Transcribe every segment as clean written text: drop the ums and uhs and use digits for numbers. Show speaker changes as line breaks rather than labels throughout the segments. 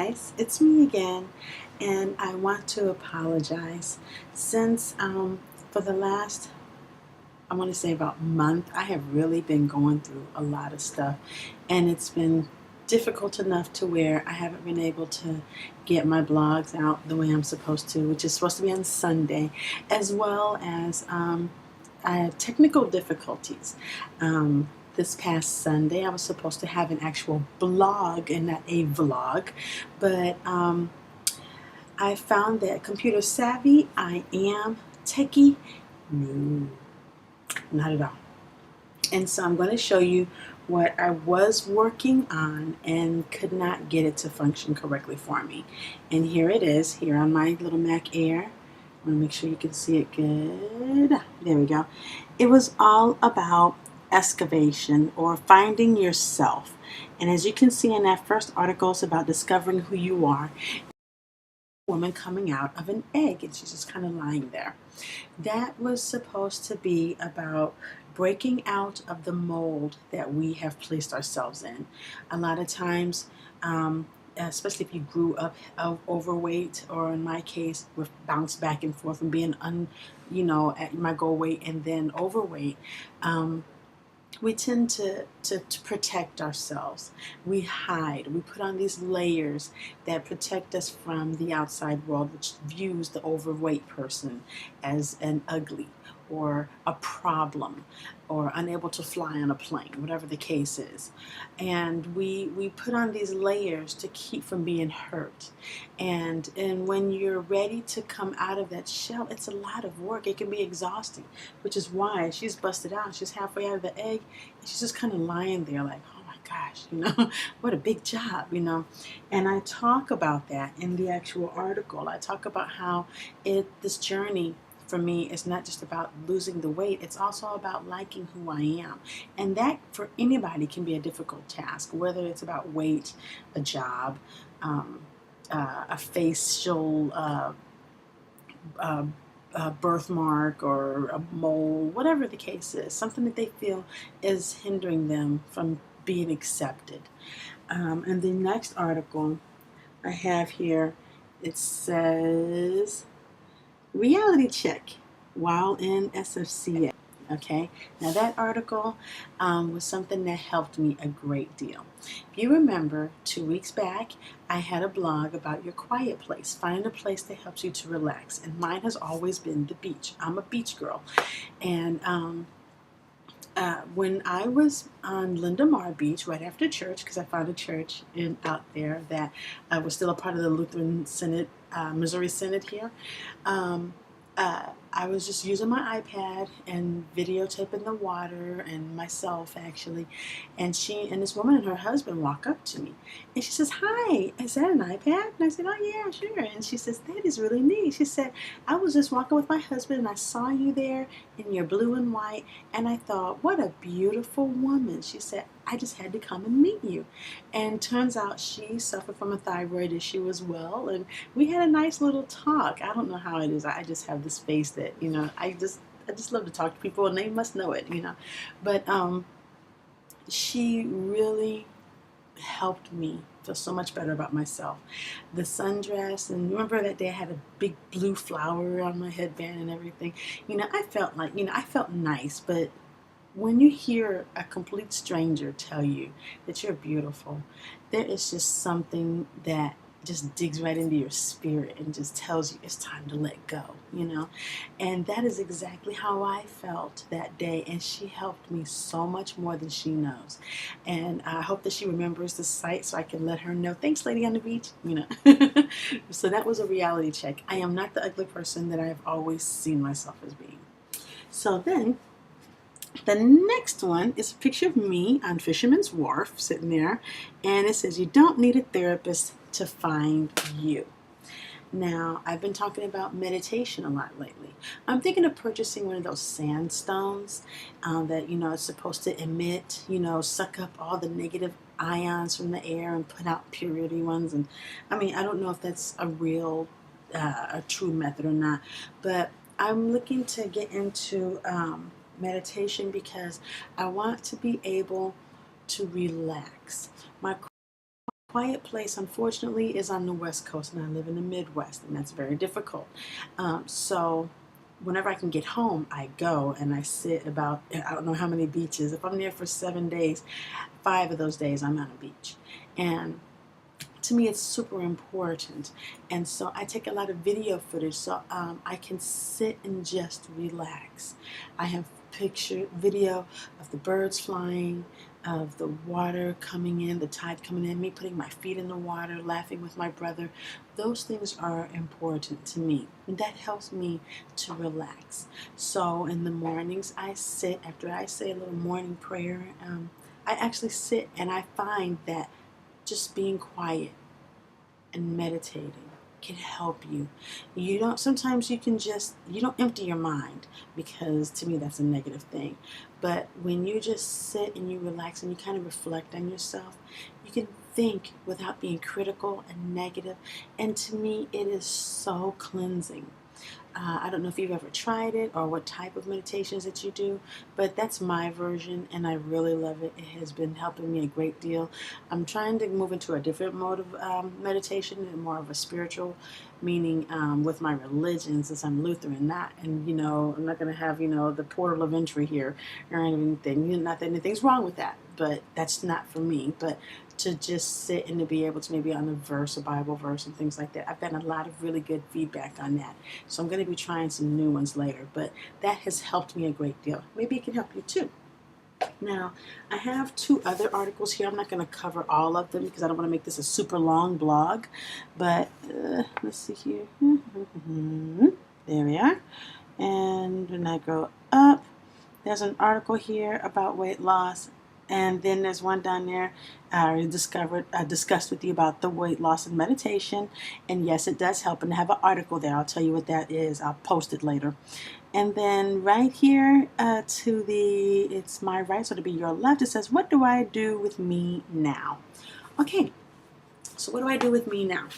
guys, it's me again, and I want to apologize. Since for the last, I want to say about month, I have really been going through a lot of stuff, and it's been difficult enough to where I haven't been able to get my blogs out the way I'm supposed to, which is supposed to be on Sunday, as well as I had technical difficulties. This past Sunday, I was supposed to have an actual blog and not a vlog, but I found that computer savvy I am, techie, no, not at all. And so I'm going to show you what I was working on and could not get it to function correctly for me. And here it is, here on my little Mac Air. I want to make sure you can see it good. There we go. It was all about excavation, or finding yourself. And as you can see in that first article, it's about discovering who you are. A woman coming out of an egg, and she's just kind of lying there. That was supposed to be about breaking out of the mold that we have placed ourselves in. A lot of times, especially if you grew up overweight, or in my case, with bounced back and forth from being at my goal weight and then overweight. We tend to protect ourselves. We hide. We put on these layers that protect us from the outside world, which views the overweight person as an ugly or a problem or unable to fly on a plane, whatever the case is. And we put on these layers to keep from being hurt. And when you're ready to come out of that shell, it's a lot of work. It can be exhausting, which is why she's busted out. She's halfway out of the egg, and she's just kind of lying there like, oh my gosh, what a big job. And I talk about that in the actual article. I talk about how this journey for me is not just about losing the weight, it's also about liking who I am. And that for anybody can be a difficult task, whether it's about weight, a job, a facial birthmark, or a mole, whatever the case is, something that they feel is hindering them from being accepted. And the next article I have here, it says, reality check while in SFCA. Okay, now that article was something that helped me a great deal. If you remember, 2 weeks back, I had a blog about your quiet place, finding a place that helps you to relax. And mine has always been the beach. I'm a beach girl. And when I was on Lindamar Beach right after church, because I found a church out there that was still a part of the Lutheran Synod, Missouri Synod here, I was just using my iPad and videotaping the water and myself actually, and this woman and her husband walk up to me, and she says, "Hi, is that an iPad?" And I said, "Oh yeah, sure." And she says, "That is really neat." She said, "I was just walking with my husband and I saw you there in your blue and white, and I thought, what a beautiful woman." She said, "I just had to come and meet you." And turns out she suffered from a thyroid issue as well, and we had a nice little talk. I don't know how it is. I just have this face that, I just love to talk to people, and they must know it. But she really helped me feel so much better about myself. The sundress, and remember that day I had a big blue flower on my headband and everything. I felt like, I felt nice, but when you hear a complete stranger tell you that you're beautiful, there is just something that just digs right into your spirit and just tells you it's time to let go. And that is exactly how I felt that day, and she helped me so much more than she knows. And I hope that she remembers the site so I can let her know, thanks lady on the beach. So that was a reality check. I am not the ugly person that I've always seen myself as being. So then the next one is a picture of me on Fisherman's Wharf sitting there, and it says, "You don't need a therapist to find you." Now, I've been talking about meditation a lot lately. I'm thinking of purchasing one of those sandstones that, it's supposed to emit, suck up all the negative ions from the air and put out purity ones. And I don't know if that's a real, a true method or not, but I'm looking to get into meditation because I want to be able to relax. My quiet place, unfortunately, is on the West Coast, and I live in the Midwest, and that's very difficult. So whenever I can get home, I go and I sit about, I don't know how many beaches. If I'm there for 7 days, 5 of those days I'm on a beach. And to me, it's super important. And so I take a lot of video footage so I can sit and just relax. I have video of the birds flying, of the water coming in, the tide coming in, me putting my feet in the water, laughing with my brother. Those things are important to me. And that helps me to relax. So in the mornings, I sit, after I say a little morning prayer, I actually sit and I find that just being quiet and meditating can help you. Sometimes you don't empty your mind, because to me that's a negative thing. But when you just sit and you relax and you kind of reflect on yourself, you can think without being critical and negative. And to me, it is so cleansing. I don't know if you've ever tried it or what type of meditations that you do, but that's my version and I really love it. It has been helping me a great deal. I'm trying to move into a different mode of meditation, and more of a spiritual, meaning with my religion, since I'm Lutheran, I'm not going to have, the portal of entry here or anything. Not that anything's wrong with that, but that's not for me. But to just sit and to be able to maybe on a verse, a Bible verse and things like that. I've gotten a lot of really good feedback on that. So I'm going to be trying some new ones later, but that has helped me a great deal. Maybe it can help you too. Now, I have 2 other articles here. I'm not going to cover all of them because I don't want to make this a super long blog, but let's see here. There we are. And when I go up, there's an article here about weight loss. And then there's one down there I discussed with you about the weight loss and meditation. And yes, it does help. And I have an article there. I'll tell you what that is. I'll post it later. And then right here it's my right, so to be your left, it says, what do I do with me now? Okay, so what do I do with me now?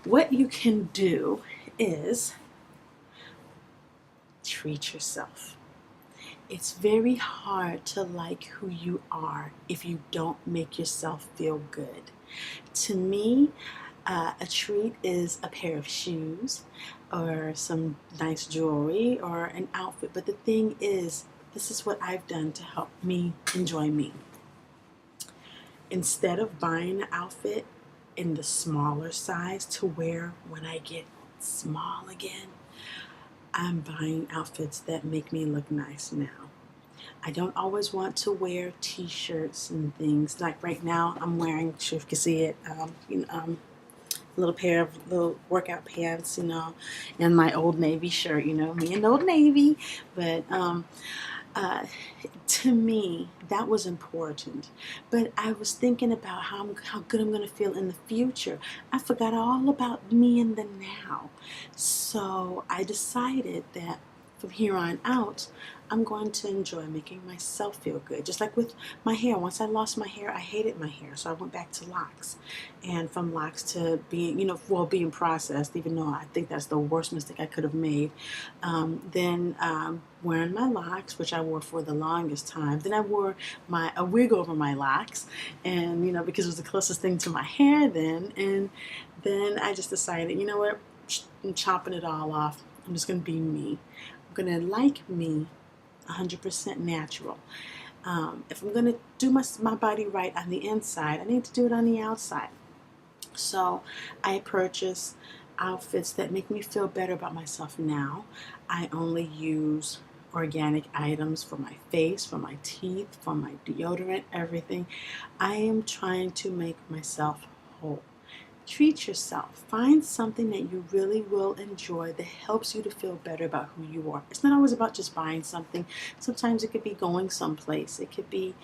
What you can do is treat yourself. It's very hard to like who you are if you don't make yourself feel good. To me, a treat is a pair of shoes or some nice jewelry or an outfit. But the thing is, this is what I've done to help me enjoy me. Instead of buying an outfit in the smaller size to wear when I get small again, I'm buying outfits that make me look nice now. I don't always want to wear t-shirts and things. Like right now, I'm wearing, sure if you can see it, a little pair of little workout pants, and my Old Navy shirt, me and Old Navy. But to me, that was important. But I was thinking about how good I'm going to feel in the future. I forgot all about me in the now. So I decided that from here on out, I'm going to enjoy making myself feel good. Just like with my hair. Once I lost my hair, I hated my hair. So I went back to locks. And from locks to being processed, even though I think that's the worst mistake I could have made. Then wearing my locks, which I wore for the longest time. Then I wore a wig over my locks. And, because it was the closest thing to my hair then. And then I just decided, you know what? I'm chopping it all off. I'm just going to be me. I'm going to like me 100% natural. If I'm going to do my body right on the inside, I need to do it on the outside. So I purchase outfits that make me feel better about myself now. I only use organic items for my face, for my teeth, for my deodorant, everything. I am trying to make myself whole. Treat yourself. Find something that you really will enjoy that helps you to feel better about who you are. It's not always about just buying something. Sometimes it could be going someplace. It could be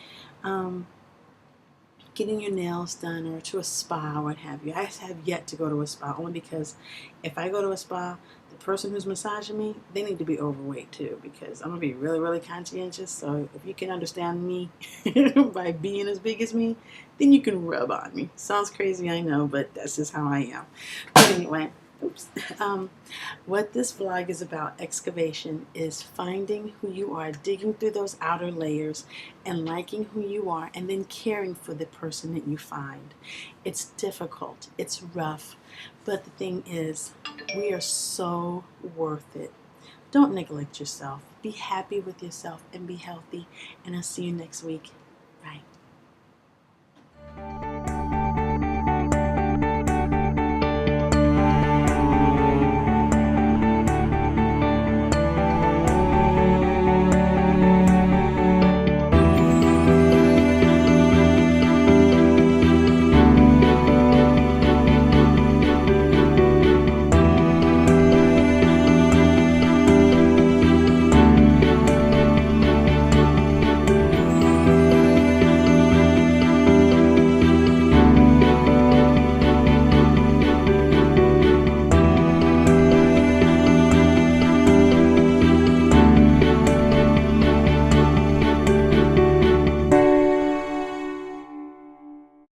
getting your nails done or to a spa, what have you. I have yet to go to a spa, only because if I go to a spa, the person who's massaging me, they need to be overweight too, because I'm going to be really, really conscientious. So if you can understand me by being as big as me, then you can rub on me. Sounds crazy, I know, but that's just how I am. But anyway, Oops. What this vlog is about, excavation, is finding who you are, digging through those outer layers and liking who you are, and then caring for the person that you find. It's difficult, it's rough, but the thing is, we are so worth it. Don't neglect yourself. Be happy with yourself and be healthy. And I'll see you next week. Bye.